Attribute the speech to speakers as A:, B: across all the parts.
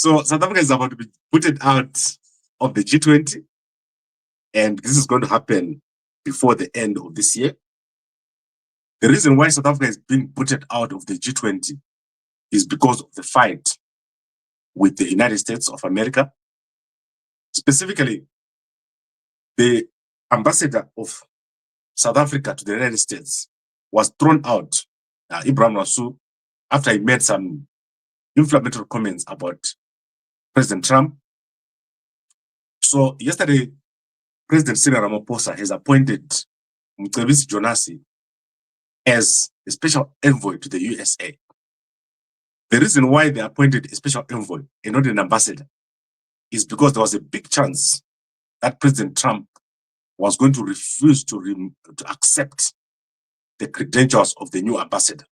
A: So South Africa is about to be put out of the G20, and this is going to happen before the end of this year. The reason why South Africa is being put out of the G20 is because of the fight with the United States of America. Specifically, the ambassador of South Africa to the United States was thrown out, Ibrahim Rasool, after he made some inflammatory comments about President Trump. So yesterday, President Cyril Ramaphosa has appointed Mcebisi Jonasi as a special envoy to the USA. The reason why they appointed a special envoy and not an ambassador is because there was a big chance that President Trump was going to refuse to accept the credentials of the new ambassador.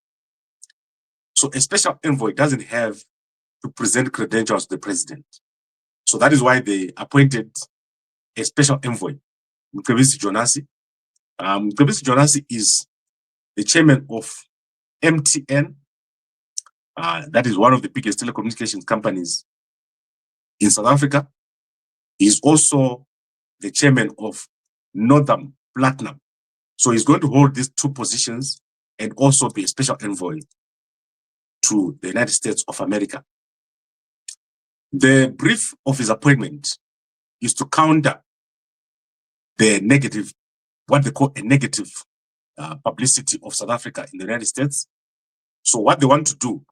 A: So a special envoy doesn't have to present credentials to the president. So that is why they appointed a special envoy, Mcebisi Jonasi. Mcebisi Jonasi is the chairman of MTN. That is one of the biggest telecommunications companies in South Africa. He's also the chairman of Northern Platinum. So he's going to hold these two positions and also be a special envoy to the United States of America. The brief of his appointment is to counter the negative, what they call a negative publicity of South Africa in the United States. So what they want to do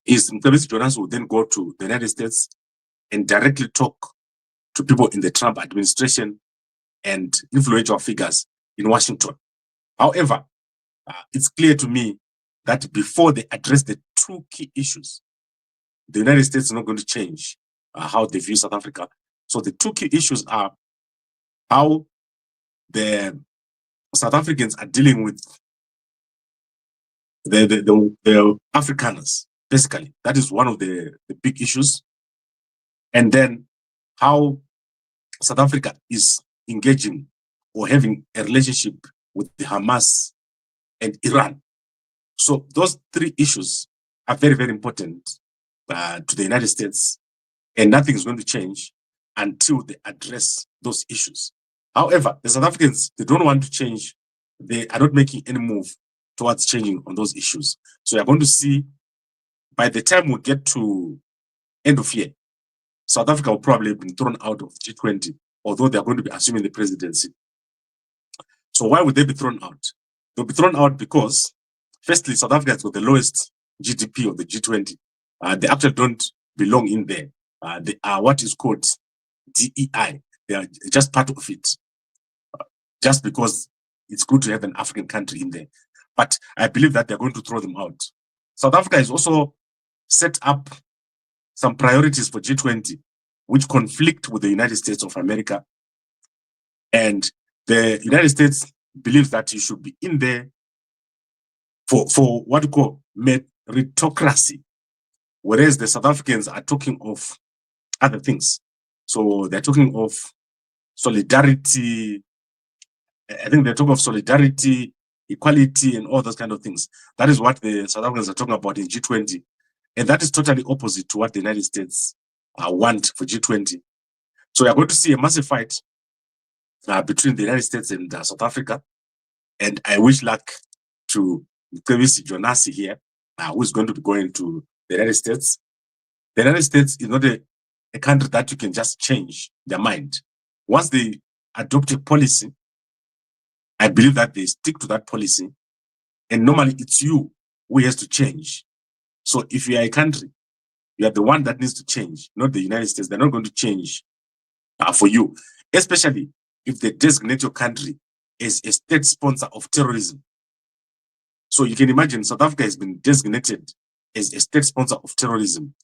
A: is Mcebisi Jonasi will then go to the United States and directly talk to people in the Trump administration and influential figures in Washington. However, it's clear to me that before they address the two key issues, the United States is not going to change how they view South Africa. So the two key issues are how the South Africans are dealing with the Afrikaners, basically. That is one of the big issues. And then how South Africa is engaging or having a relationship with the Hamas and Iran. So those three issues are very, very important to the United States, and nothing is going to change until they address those issues. However, the South Africans, they don't want to change. They are not making any move towards changing on those issues. So you're going to see by the time we get to end of year, South Africa will probably have been thrown out of G20, although they're going to be assuming the presidency. So why would they be thrown out? They'll be thrown out because, firstly, South Africa has got the lowest GDP of the G20. They actually don't belong in there. They are what is called DEI. They are just part of it, just because it's good to have an African country in there. But I believe that they're going to throw them out. South Africa has also set up some priorities for G20, which conflict with the United States of America. And the United States believes that you should be in there for what we call meritocracy, whereas the South Africans are talking of other things. So they're talking of solidarity. I think they're talking of solidarity, equality, and all those kind of things. That is what the South Africans are talking about in G20. And that is totally opposite to what the United States want for G20. So you're going to see a massive fight between the United States and South Africa. And I wish luck to Mcebisi Jonasi here, who is going to be going to the United States. The United States is not a country that you can just change their mind. Once they adopt a policy, I believe that they stick to that policy. And normally it's you who has to change. So if you are a country, you are the one that needs to change, not the United States. They're not going to change for you, especially if they designate your country as a state sponsor of terrorism. So you can imagine South Africa has been designated as a state sponsor of terrorism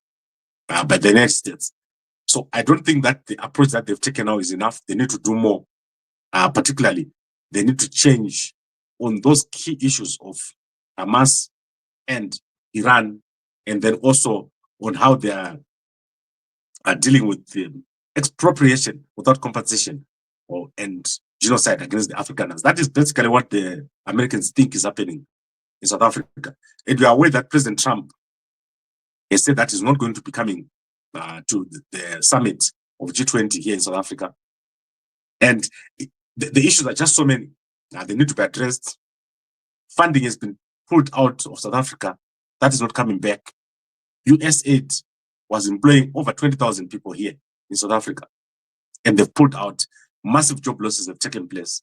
A: by the United States. So I don't think that the approach that they've taken now is enough. They need to do more. Particularly, they need to change on those key issues of Hamas and Iran, and then also on how they are dealing with the expropriation without compensation and genocide against the Afrikaners. That is basically what the Americans think is happening in South Africa. And we are aware that President Trump has said that he's not going to be coming to the summit of G20 here in South Africa. And the issues are just so many. They need to be addressed. Funding has been pulled out of South Africa. That is not coming back. USAID was employing over 20,000 people here in South Africa, and they've pulled out. Massive job losses have taken place.